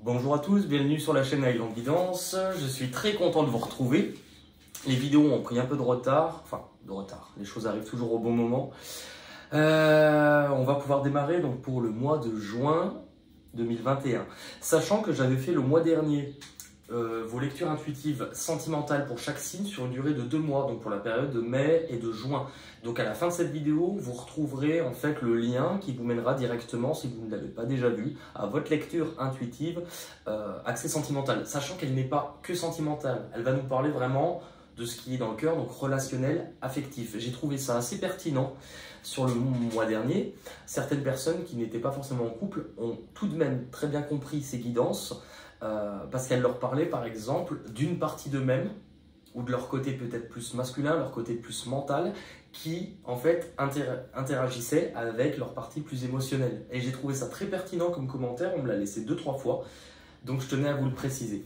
Bonjour à tous, bienvenue sur la chaîne Island Guidance. Je suis très content de vous retrouver. Les vidéos ont pris un peu de retard, les choses arrivent toujours au bon moment. On va pouvoir démarrer donc pour le mois de juin 2021. Sachant que j'avais fait le mois dernier vos lectures intuitives sentimentales pour chaque signe sur une durée de 2 mois, donc pour la période de mai et de juin. Donc à la fin de cette vidéo, vous retrouverez en fait le lien qui vous mènera directement, si vous ne l'avez pas déjà vu, à votre lecture intuitive axée sentimentale. Sachant qu'elle n'est pas que sentimentale, elle va nous parler vraiment de ce qui est dans le cœur, donc relationnel, affectif. J'ai trouvé ça assez pertinent sur le mois dernier. Certaines personnes qui n'étaient pas forcément en couple ont tout de même très bien compris ces guidances parce qu'elles leur parlaient par exemple d'une partie d'eux-mêmes ou de leur côté peut-être plus masculin, leur côté plus mental, qui en fait interagissait avec leur partie plus émotionnelle. Et j'ai trouvé ça très pertinent comme commentaire, on me l'a laissé 2-3 fois, donc je tenais à vous le préciser.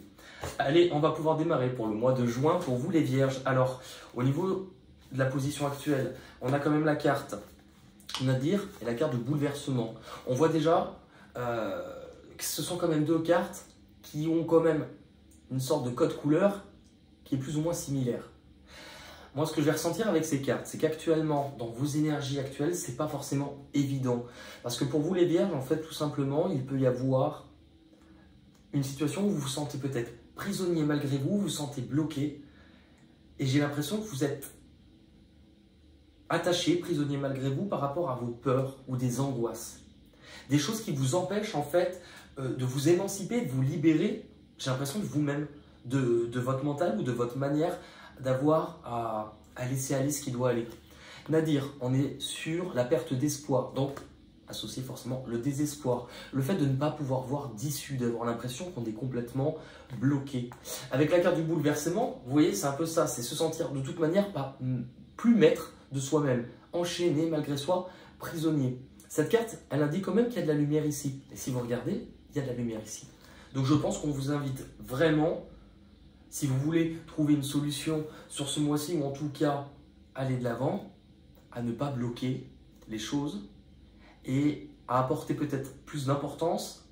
Allez, on va pouvoir démarrer pour le mois de juin pour vous les vierges. Alors, au niveau de la position actuelle, on a quand même la carte Nadir et la carte de bouleversement. On voit déjà que ce sont quand même 2 cartes qui ont quand même une sorte de code couleur qui est plus ou moins similaire. Moi, ce que je vais ressentir avec ces cartes, c'est qu'actuellement, dans vos énergies actuelles, c'est pas forcément évident. Parce que pour vous les vierges, en fait, tout simplement, il peut y avoir une situation où vous vous sentez peut-être prisonnier malgré vous, vous vous sentez bloqué. Et j'ai l'impression que vous êtes attaché, prisonnier malgré vous, par rapport à vos peurs ou des angoisses. Des choses qui vous empêchent, en fait, de vous émanciper, de vous libérer, j'ai l'impression de vous-même, de votre mental ou de votre manière d'avoir à laisser aller ce qui doit aller. Nadir, on est sur la perte d'espoir, donc associé forcément le désespoir, le fait de ne pas pouvoir voir d'issue, d'avoir l'impression qu'on est complètement bloqué. Avec la carte du bouleversement, vous voyez, c'est un peu ça, c'est se sentir de toute manière pas plus maître de soi-même, enchaîné malgré soi, prisonnier. Cette carte, elle indique quand même qu'il y a de la lumière ici. Et si vous regardez, il y a de la lumière ici. Donc je pense qu'on vous invite vraiment, si vous voulez trouver une solution sur ce mois-ci, ou en tout cas aller de l'avant, à ne pas bloquer les choses et à apporter peut-être plus d'importance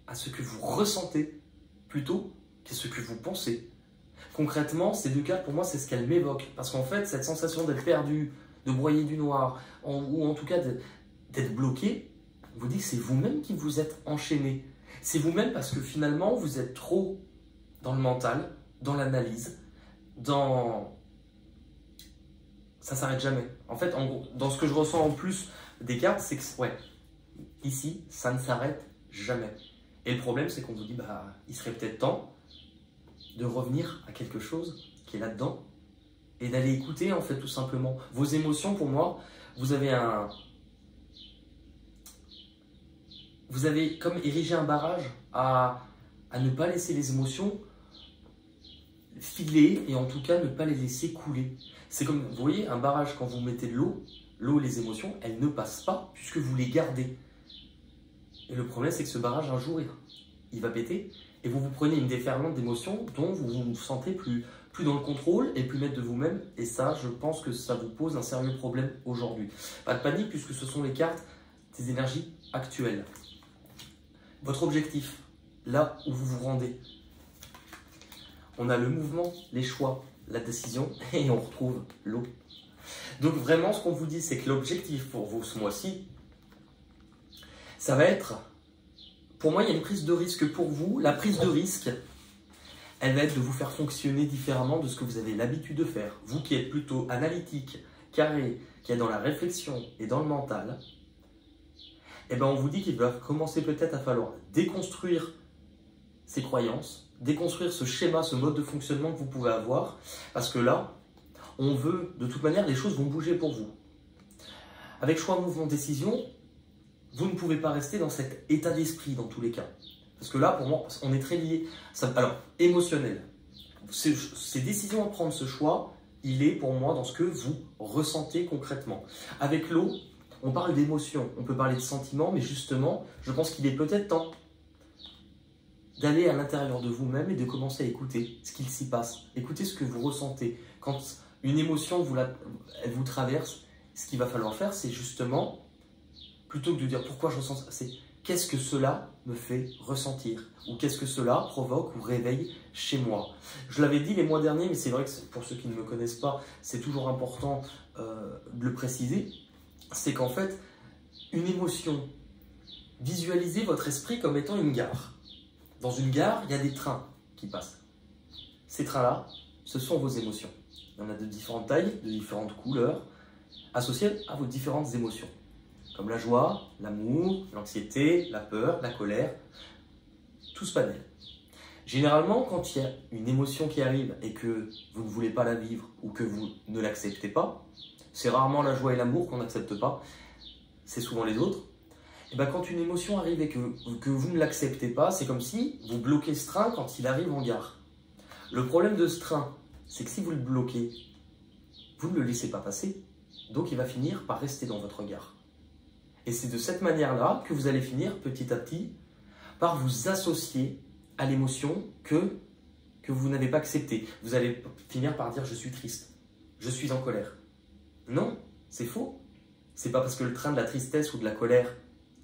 à ce que vous ressentez plutôt qu'à ce que vous pensez. Concrètement, ces 2 cartes, pour moi, c'est ce qu'elles m'évoquent. Parce qu'en fait, cette sensation d'être perdu, de broyer du noir, ou en tout cas d'être bloqué, vous dit que c'est vous-même qui vous êtes enchaîné. C'est vous-même parce que finalement, vous êtes trop dans le mental, dans l'analyse, dans... Ça s'arrête jamais. En fait, en gros, dans ce que je ressens en plus des cartes, c'est que, ouais, ici, ça ne s'arrête jamais. Et le problème, c'est qu'on vous dit, bah, il serait peut-être temps de revenir à quelque chose qui est là-dedans et d'aller écouter, en fait, tout simplement. Vos émotions, pour moi, vous avez comme érigé un barrage à ne pas laisser les émotions filer et en tout cas ne pas les laisser couler. C'est comme, vous voyez, un barrage, quand vous mettez de l'eau, les émotions, elles ne passent pas puisque vous les gardez. Et le problème, c'est que ce barrage, un jour, il va péter et vous prenez une déferlante d'émotions dont vous vous sentez plus dans le contrôle et plus maître de vous-même. Et ça, je pense que ça vous pose un sérieux problème aujourd'hui. Pas de panique puisque ce sont les cartes des énergies actuelles. Votre objectif, là où vous vous rendez. On a le mouvement, les choix, la décision et on retrouve l'eau. Donc vraiment, ce qu'on vous dit, c'est que l'objectif pour vous ce mois-ci, ça va être, pour moi, il y a une prise de risque pour vous. La prise de risque, elle va être de vous faire fonctionner différemment de ce que vous avez l'habitude de faire. Vous qui êtes plutôt analytique, carré, qui est dans la réflexion et dans le mental, eh ben on vous dit qu'il va commencer peut-être à falloir déconstruire ces croyances, déconstruire ce schéma, ce mode de fonctionnement que vous pouvez avoir, parce que là, on veut, de toute manière, les choses vont bouger pour vous. Avec choix, mouvement, décision, vous ne pouvez pas rester dans cet état d'esprit dans tous les cas. Parce que là, pour moi, on est très lié. Alors, émotionnel. Ces décisions à prendre, ce choix, il est pour moi dans ce que vous ressentez concrètement. Avec l'eau, on parle d'émotion, on peut parler de sentiments, mais justement, je pense qu'il est peut-être temps d'aller à l'intérieur de vous-même et de commencer à écouter ce qu'il s'y passe. Écoutez ce que vous ressentez. Quand une émotion elle vous traverse, ce qu'il va falloir faire, c'est justement, plutôt que de dire pourquoi je ressens ça, c'est qu'est-ce que cela me fait ressentir? Ou qu'est-ce que cela provoque ou réveille chez moi? Je l'avais dit les mois derniers, mais c'est vrai que pour ceux qui ne me connaissent pas, c'est toujours important de le préciser. C'est qu'en fait, une émotion, visualisez votre esprit comme étant une gare. Dans une gare, il y a des trains qui passent. Ces trains-là, ce sont vos émotions. Il y en a de différentes tailles, de différentes couleurs, associées à vos différentes émotions. Comme la joie, l'amour, l'anxiété, la peur, la colère, tout ce panel. Généralement, quand il y a une émotion qui arrive et que vous ne voulez pas la vivre ou que vous ne l'acceptez pas, c'est rarement la joie et l'amour qu'on n'accepte pas, c'est souvent les autres. Et bien, quand une émotion arrive et que vous ne l'acceptez pas, c'est comme si vous bloquez ce train quand il arrive en gare. Le problème de ce train, c'est que si vous le bloquez, vous ne le laissez pas passer, donc il va finir par rester dans votre gare. Et c'est de cette manière-là que vous allez finir petit à petit par vous associer à l'émotion que vous n'avez pas acceptée. Vous allez finir par dire « je suis triste, je suis en colère ». Non, c'est faux. C'est pas parce que le train de la tristesse ou de la colère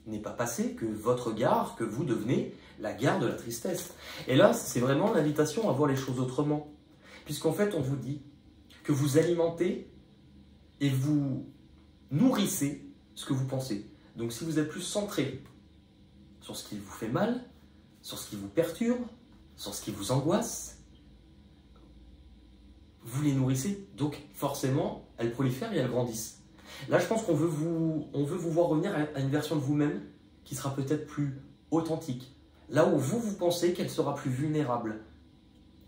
n'est pas passé que votre gare, que vous devenez la gare de la tristesse. Et là, c'est vraiment l'invitation à voir les choses autrement. Puisqu'en fait, on vous dit que vous alimentez et vous nourrissez ce que vous pensez. Donc si vous êtes plus centré sur ce qui vous fait mal, sur ce qui vous perturbe, sur ce qui vous angoisse, vous les nourrissez. Donc forcément, elles prolifèrent et elles grandissent. Là, je pense qu'on veut vous voir revenir à une version de vous-même qui sera peut-être plus authentique. Là où vous pensez qu'elle sera plus vulnérable.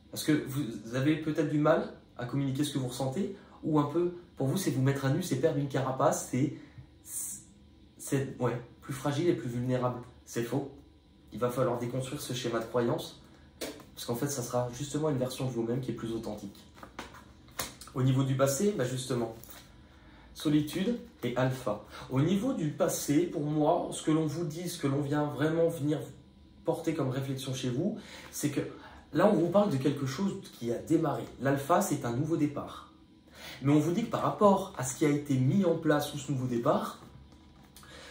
Parce que vous avez peut-être du mal à communiquer ce que vous ressentez, ou un peu, pour vous, c'est vous mettre à nu, c'est perdre une carapace, c'est plus fragile et plus vulnérable. C'est faux. Il va falloir déconstruire ce schéma de croyance, parce qu'en fait, ça sera justement une version de vous-même qui est plus authentique. Au niveau du passé, justement, solitude et alpha. Au niveau du passé, pour moi, ce que l'on vous dit, ce que l'on vient vraiment venir porter comme réflexion chez vous, c'est que là, on vous parle de quelque chose qui a démarré. L'alpha, c'est un nouveau départ. Mais on vous dit que par rapport à ce qui a été mis en place sous ce nouveau départ,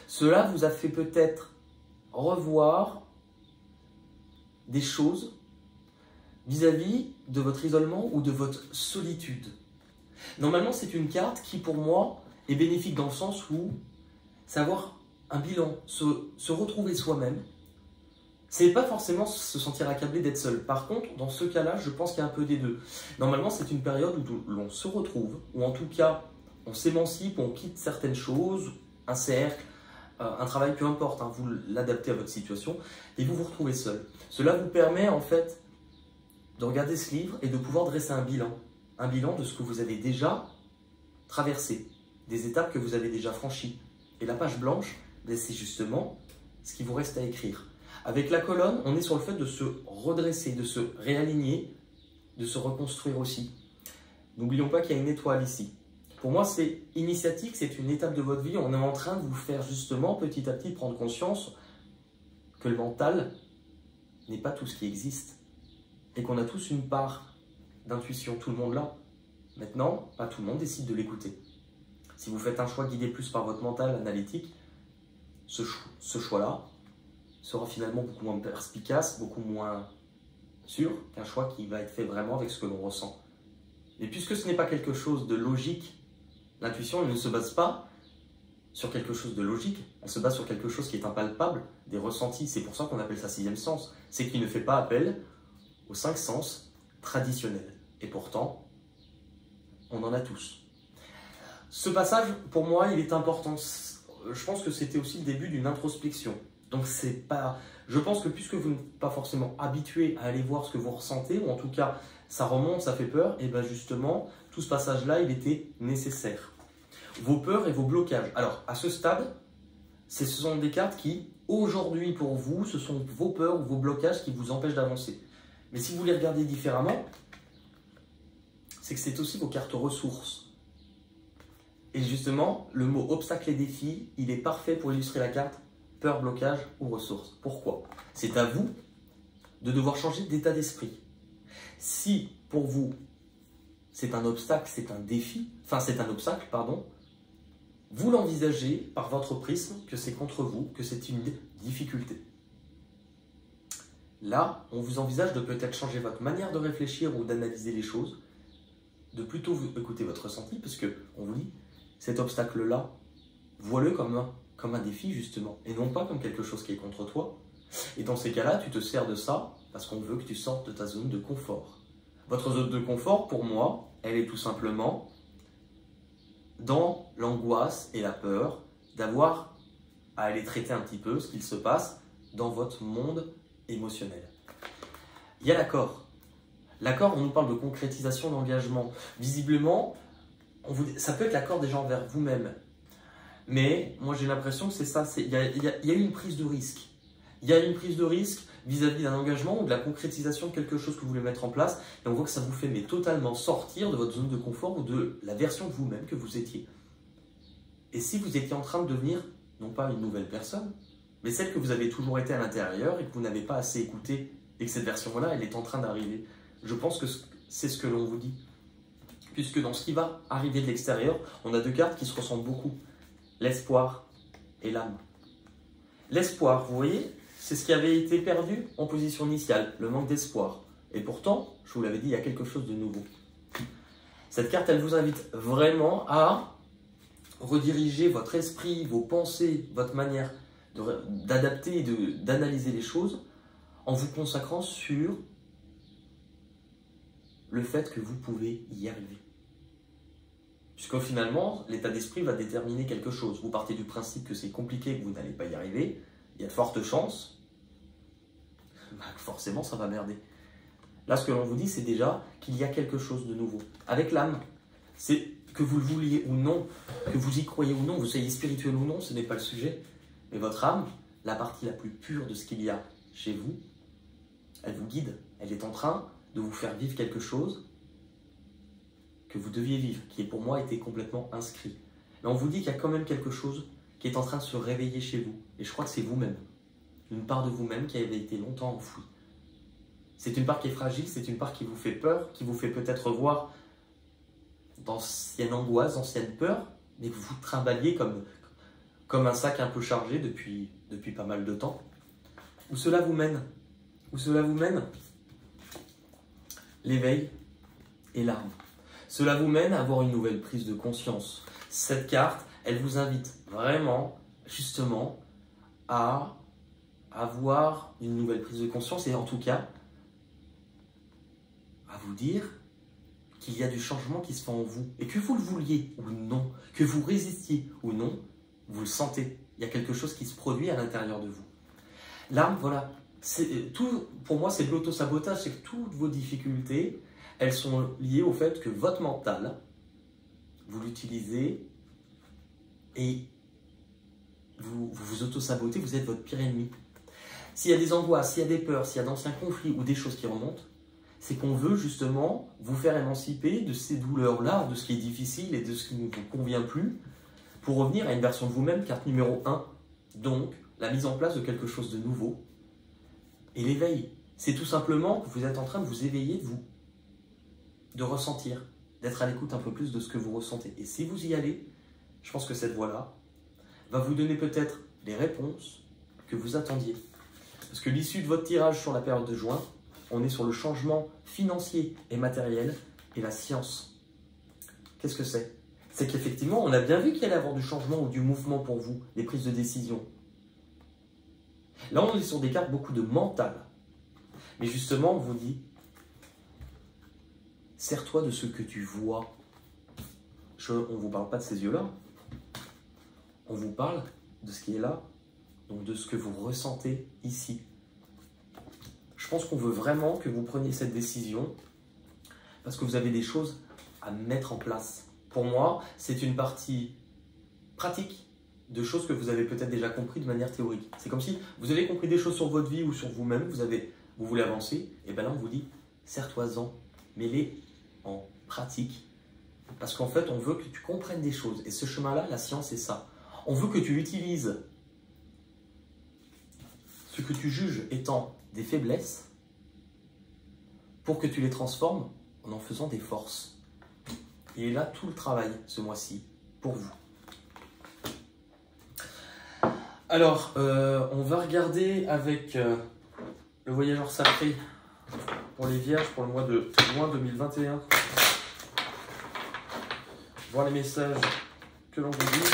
cela vous a fait peut-être revoir des choses vis-à-vis de votre isolement ou de votre solitude. Normalement, c'est une carte qui, pour moi, est bénéfique dans le sens où savoir un bilan, se retrouver soi-même, c'est pas forcément se sentir accablé d'être seul. Par contre, dans ce cas-là, je pense qu'il y a un peu des deux. Normalement, c'est une période où l'on se retrouve, ou en tout cas, on s'émancipe, on quitte certaines choses, un cercle, un travail, peu importe, vous l'adaptez à votre situation, et vous vous retrouvez seul. Cela vous permet, en fait, de regarder ce livre et de pouvoir dresser un bilan de ce que vous avez déjà traversé, des étapes que vous avez déjà franchies. Et la page blanche, c'est justement ce qui vous reste à écrire. Avec la colonne, on est sur le fait de se redresser, de se réaligner, de se reconstruire aussi. N'oublions pas qu'il y a une étoile ici. Pour moi, c'est initiatique, c'est une étape de votre vie. On est en train de vous faire justement petit à petit prendre conscience que le mental n'est pas tout ce qui existe et qu'on a tous une part d'intuition, tout le monde là. Maintenant, pas tout le monde décide de l'écouter. Si vous faites un choix guidé plus par votre mental analytique, ce choix-là sera finalement beaucoup moins perspicace, beaucoup moins sûr qu'un choix qui va être fait vraiment avec ce que l'on ressent. Et puisque ce n'est pas quelque chose de logique, l'intuition ne se base pas sur quelque chose de logique, elle se base sur quelque chose qui est impalpable, des ressentis. C'est pour ça qu'on appelle ça sixième sens. C'est qu'il ne fait pas appel aux 5 sens traditionnels. Et pourtant, on en a tous. Ce passage, pour moi, il est important. Je pense que c'était aussi le début d'une introspection. Donc c'est pas, je pense que puisque vous n'êtes pas forcément habitué à aller voir ce que vous ressentez, ou en tout cas ça remonte, ça fait peur, et bien justement tout ce passage-là il était nécessaire. Vos peurs et vos blocages. Alors à ce stade, ce sont des cartes qui aujourd'hui pour vous, ce sont vos peurs ou vos blocages qui vous empêchent d'avancer. Mais si vous les regardez différemment, c'est que c'est aussi vos cartes ressources. Et justement, le mot obstacle et défi, il est parfait pour illustrer la carte peur, blocage ou ressources. Pourquoi? C'est à vous de devoir changer d'état d'esprit. Si pour vous, c'est un obstacle, c'est un défi, c'est un obstacle, pardon, vous l'envisagez par votre prisme que c'est contre vous, que c'est une difficulté. Là, on vous envisage de peut-être changer votre manière de réfléchir ou d'analyser les choses, de plutôt écouter votre ressenti, parce que on vous dit, cet obstacle-là, vois-le comme un défi justement, et non pas comme quelque chose qui est contre toi. Et dans ces cas-là, tu te sers de ça parce qu'on veut que tu sortes de ta zone de confort. Votre zone de confort, pour moi, elle est tout simplement dans l'angoisse et la peur d'avoir à aller traiter un petit peu ce qu'il se passe dans votre monde émotionnel. Il y a l'accord. L'accord, on nous parle de concrétisation d'engagement. Visiblement, ça peut être l'accord des gens envers vous-même. Mais moi, j'ai l'impression que c'est ça. Il y a eu une prise de risque. Il y a une prise de risque vis-à-vis d'un engagement ou de la concrétisation de quelque chose que vous voulez mettre en place. Et on voit que ça vous fait totalement sortir de votre zone de confort ou de la version de vous-même que vous étiez. Et si vous étiez en train de devenir, non pas une nouvelle personne, mais celle que vous avez toujours été à l'intérieur et que vous n'avez pas assez écouté et que cette version-là, elle est en train d'arriver. Je pense que c'est ce que l'on vous dit. Puisque dans ce qui va arriver de l'extérieur, on a deux cartes qui se ressemblent beaucoup. L'espoir et l'âme. L'espoir, vous voyez, c'est ce qui avait été perdu en position initiale, le manque d'espoir. Et pourtant, je vous l'avais dit, il y a quelque chose de nouveau. Cette carte, elle vous invite vraiment à rediriger votre esprit, vos pensées, votre manière d'adapter et d'analyser les choses en vous consacrant sur le fait que vous pouvez y arriver. Puisque finalement, l'état d'esprit va déterminer quelque chose. Vous partez du principe que c'est compliqué, que vous n'allez pas y arriver. Il y a de fortes chances. Forcément, ça va merder. Là, ce que l'on vous dit, c'est déjà qu'il y a quelque chose de nouveau. Avec l'âme, c'est que vous le vouliez ou non, que vous y croyez ou non, vous soyez spirituel ou non, ce n'est pas le sujet. Mais votre âme, la partie la plus pure de ce qu'il y a chez vous, elle vous guide. Elle est en train de vous faire vivre quelque chose que vous deviez vivre, qui pour moi était complètement inscrit. Mais on vous dit qu'il y a quand même quelque chose qui est en train de se réveiller chez vous. Et je crois que c'est vous-même. Une part de vous-même qui avait été longtemps enfouie. C'est une part qui est fragile, c'est une part qui vous fait peur, qui vous fait peut-être voir d'anciennes angoisses, d'anciennes peurs, mais que vous trimballiez comme un sac un peu chargé depuis pas mal de temps. Où cela vous mène? Où cela vous mène? L'éveil et l'arme. Cela vous mène à avoir une nouvelle prise de conscience. Cette carte, elle vous invite vraiment, justement, à avoir une nouvelle prise de conscience et en tout cas, à vous dire qu'il y a du changement qui se fait en vous. Et que vous le vouliez ou non, que vous résistiez ou non, vous le sentez. Il y a quelque chose qui se produit à l'intérieur de vous. L'arme, voilà, tout, pour moi, c'est de l'auto-sabotage. C'est que toutes vos difficultés, elles sont liées au fait que votre mental, vous l'utilisez et vous vous auto-sabotez, vous êtes votre pire ennemi. S'il y a des angoisses, s'il y a des peurs, s'il y a d'anciens conflits ou des choses qui remontent, c'est qu'on veut justement vous faire émanciper de ces douleurs-là, de ce qui est difficile et de ce qui ne vous convient plus, pour revenir à une version de vous-même, carte numéro 1. Donc, la mise en place de quelque chose de nouveau. Et l'éveil, c'est tout simplement que vous êtes en train de vous éveiller, de ressentir, d'être à l'écoute un peu plus de ce que vous ressentez. Et si vous y allez, je pense que cette voie-là va vous donner peut-être les réponses que vous attendiez. Parce que l'issue de votre tirage sur la période de juin, on est sur le changement financier et matériel et la science. Qu'est-ce que c'est? C'est qu'effectivement, on a bien vu qu'il allait y avoir du changement ou du mouvement pour vous, les prises de décision. Là, on est sur des cartes beaucoup de mental. Mais justement, on vous dit, sers-toi de ce que tu vois. On ne vous parle pas de ces yeux-là. On vous parle de ce qui est là, donc de ce que vous ressentez ici. Je pense qu'on veut vraiment que vous preniez cette décision parce que vous avez des choses à mettre en place. Pour moi, c'est une partie pratique de choses que vous avez peut-être déjà compris de manière théorique. C'est comme si vous avez compris des choses sur votre vie ou sur vous-même, vous voulez avancer, et bien là on vous dit, serre-toi-en, mets-les en pratique. Parce qu'en fait, on veut que tu comprennes des choses. Et ce chemin-là, la science, c'est ça. On veut que tu utilises ce que tu juges étant des faiblesses pour que tu les transformes en faisant des forces. Et là, tout le travail ce mois-ci pour vous. Alors, on va regarder avec le voyageur sacré pour les vierges pour le mois de juin 2021. Voir les messages que l'on vous dit.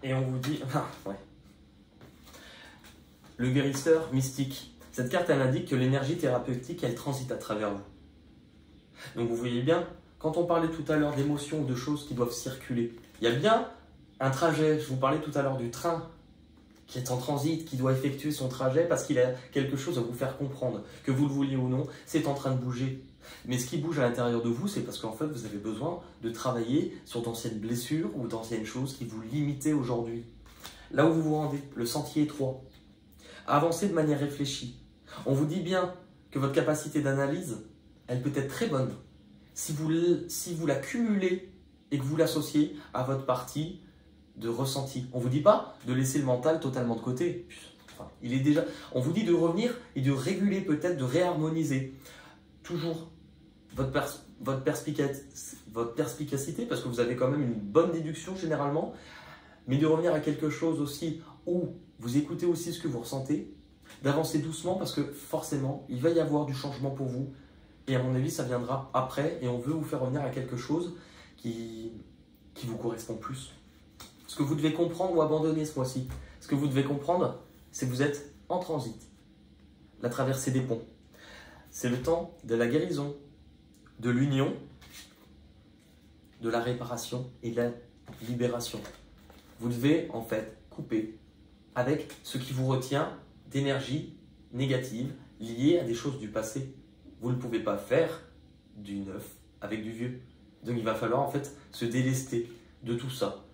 Et on vous dit, ouais. Le guérisseur mystique. Cette carte, elle indique que l'énergie thérapeutique, elle transite à travers vous. Donc vous voyez bien, quand on parlait tout à l'heure d'émotions ou de choses qui doivent circuler, il y a bien un trajet. Je vous parlais tout à l'heure du train qui est en transit, qui doit effectuer son trajet parce qu'il a quelque chose à vous faire comprendre. Que vous le vouliez ou non, c'est en train de bouger. Mais ce qui bouge à l'intérieur de vous, c'est parce qu'en fait, vous avez besoin de travailler sur d'anciennes blessures ou d'anciennes choses qui vous limitaient aujourd'hui. Là où vous vous rendez, le sentier étroit. Avancez de manière réfléchie. On vous dit bien que votre capacité d'analyse, elle peut être très bonne. Si vous la cumulez et que vous l'associez à votre partie de ressenti. On ne vous dit pas de laisser le mental totalement de côté. Enfin, il est déjà... On vous dit de revenir et de réguler peut-être, de réharmoniser. Toujours votre perspicacité, parce que vous avez quand même une bonne déduction généralement, mais de revenir à quelque chose aussi où vous écoutez aussi ce que vous ressentez, d'avancer doucement parce que forcément, il va y avoir du changement pour vous et à mon avis, ça viendra après et on veut vous faire revenir à quelque chose qui vous correspond plus. Ce que vous devez comprendre ou abandonner ce mois-ci, ce que vous devez comprendre, c'est que vous êtes en transit, la traversée des ponts. C'est le temps de la guérison, de l'union, de la réparation et de la libération. Vous devez en fait couper avec ce qui vous retient d'énergie négative liée à des choses du passé. Vous ne pouvez pas faire du neuf avec du vieux. Donc il va falloir en fait se délester de tout ça.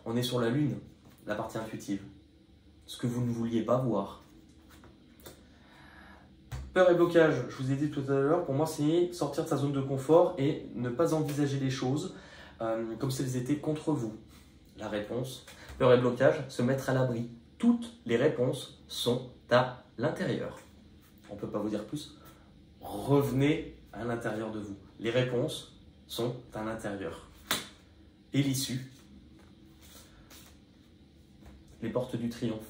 On est sur la lune, la partie intuitive. Ce que vous ne vouliez pas voir. Peur et blocage, je vous ai dit tout à l'heure, pour moi c'est sortir de sa zone de confort et ne pas envisager les choses comme si elles étaient contre vous. La réponse, peur et blocage, se mettre à l'abri. Toutes les réponses sont à l'intérieur. On ne peut pas vous dire plus. Revenez à l'intérieur de vous. Les réponses sont à l'intérieur. Et l'issue, les portes du triomphe.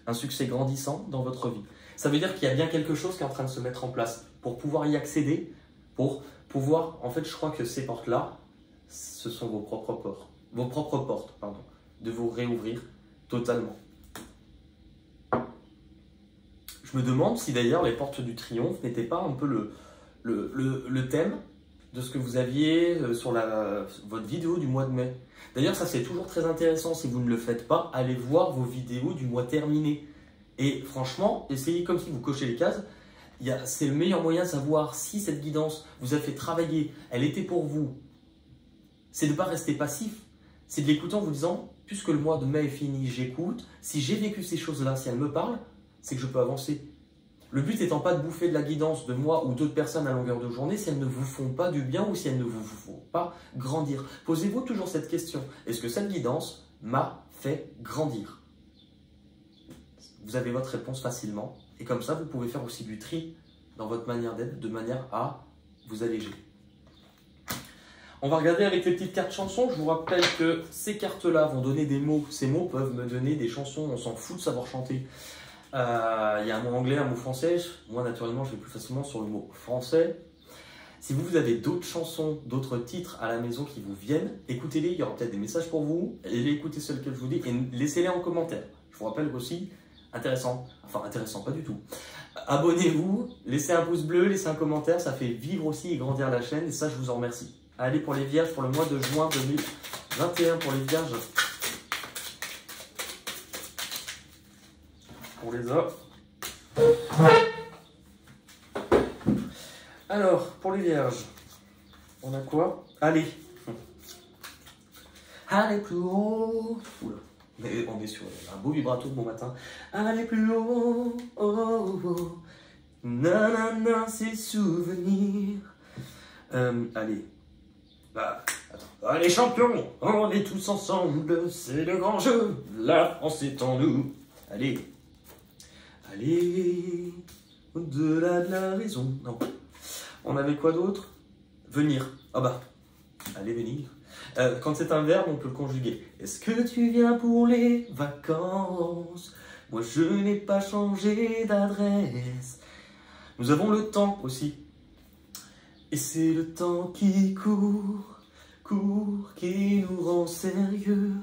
Un succès grandissant dans votre vie. Ça veut dire qu'il y a bien quelque chose qui est en train de se mettre en place pour pouvoir y accéder, pour pouvoir, en fait, je crois que ces portes-là, ce sont vos propres portes, de vous réouvrir totalement. Je me demande si d'ailleurs les portes du triomphe n'étaient pas un peu le thème de ce que vous aviez sur votre vidéo du mois de mai. D'ailleurs, ça c'est toujours très intéressant. Si vous ne le faites pas, allez voir vos vidéos du mois terminé. Et franchement, essayez comme si vous cochez les cases. C'est le meilleur moyen de savoir si cette guidance vous a fait travailler, elle était pour vous. C'est de ne pas rester passif. C'est de l'écouter en vous disant, puisque le mois de mai est fini, j'écoute. Si j'ai vécu ces choses-là, si elles me parlent, c'est que je peux avancer. Le but étant pas de bouffer de la guidance de moi ou d'autres personnes à longueur de journée si elles ne vous font pas du bien ou si elles ne vous font pas grandir. Posez-vous toujours cette question. Est-ce que cette guidance m'a fait grandir? Vous avez votre réponse facilement. Et comme ça, vous pouvez faire aussi du tri dans votre manière d'être de manière à vous alléger. On va regarder avec les petites cartes chansons. Je vous rappelle que ces cartes-là vont donner des mots. Ces mots peuvent me donner des chansons. On s'en fout de savoir chanter. Il y a un mot anglais, un mot français. Moi, naturellement, je vais plus facilement sur le mot français. Si vous avez d'autres chansons, d'autres titres à la maison qui vous viennent, écoutez-les. Il y aura peut-être des messages pour vous. Et écoutez celles que je vous dis et laissez-les en commentaire. Je vous rappelle aussi, intéressant, enfin intéressant, pas du tout. Abonnez-vous, laissez un pouce bleu, laissez un commentaire. Ça fait vivre aussi et grandir la chaîne. Et ça, je vous en remercie. Allez, pour les vierges, pour le mois de juin 2021, pour les vierges. On les a. Alors, pour les vierges, on a quoi? Allez. Allez plus haut. Oula. On est sur un beau vibrato de bon matin. Allez plus haut. Oh, oh. Nanana, ces souvenirs. Allez. Bah, attends. Allez, champions, on est tous ensemble. C'est le grand jeu. La France est en nous. Allez. Allez. Au-delà de la raison. Non. On avait quoi d'autre? Venir. Ah bah. Allez, venir. Quand c'est un verbe, on peut le conjuguer. Est-ce que tu viens pour les vacances? Moi, je n'ai pas changé d'adresse. Nous avons le temps aussi. Et c'est le temps qui court, qui nous rend sérieux.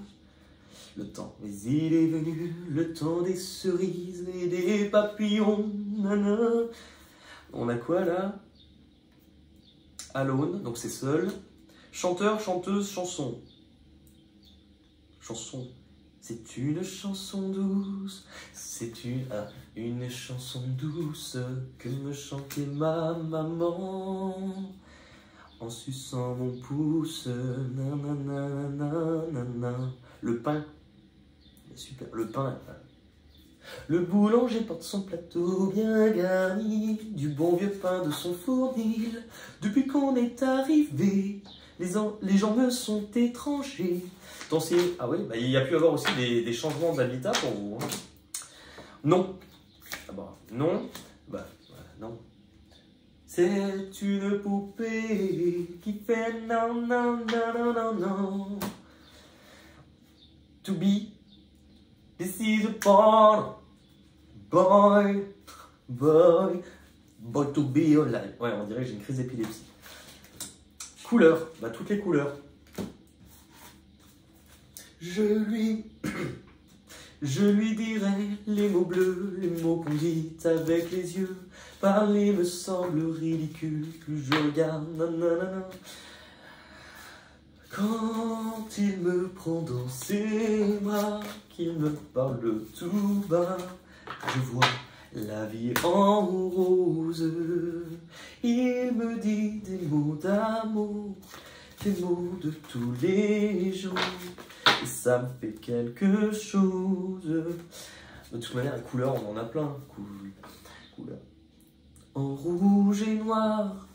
Le temps, mais il est venu, le temps des cerises et des papillons. Nana. On a quoi là? Alone, donc c'est seul. Chanteur, chanteuse, chanson. Chanson. C'est une chanson douce. C'est une chanson douce que me chantait ma maman en suçant mon pouce. Nanana. Le pain. Super. Le pain. Le boulanger porte son plateau bien garni, du bon vieux pain de son fournil. Depuis qu'on est arrivé, les gens me sont étrangers. Ah oui, bah, il y a pu y avoir aussi des changements d'habitat pour vous. Hein. Non. Ah bah, non. Bah, non. C'est une poupée qui fait non, non, non, non, non, non. To be, this is a born boy to be alive. Ouais, on dirait que j'ai une crise d'épilepsie. Couleurs, bah toutes les couleurs. Je lui dirai les mots bleus, les mots qu'on dit avec les yeux. Parler me semble ridicule, plus je regarde, nanana. Quand il me prend dans ses bras, qu'il me parle tout bas, je vois la vie en rose. Il me dit des mots d'amour, des mots de tous les jours. Et ça me fait quelque chose. De toute manière, les couleurs, on en a plein. Couleurs. En rouge et noir,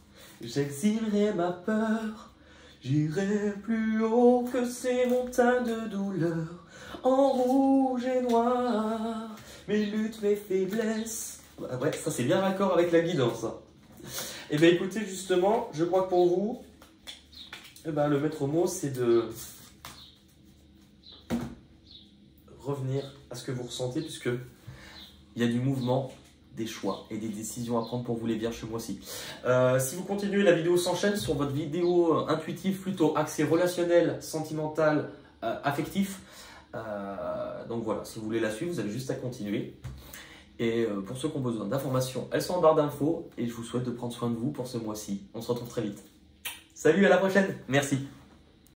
j'exilerai ma peur. J'irai plus haut que ces montagnes de douleur. En rouge et noir, mes luttes, mes faiblesses. Bah ouais, ça c'est bien raccord avec la guidance. Hein. Et bien écoutez, justement, je crois que pour vous, le maître mot, c'est de revenir à ce que vous ressentez, puisque il y a du mouvement, des choix et des décisions à prendre pour vous les vierges ce mois-ci. Si vous continuez, la vidéo s'enchaîne sur votre vidéo intuitive, plutôt axée relationnel, sentimental, affectif. Donc voilà, si vous voulez la suivre, vous avez juste à continuer. Et pour ceux qui ont besoin d'informations, elles sont en barre d'infos. Et je vous souhaite de prendre soin de vous pour ce mois-ci. On se retrouve très vite. Salut, à la prochaine. Merci.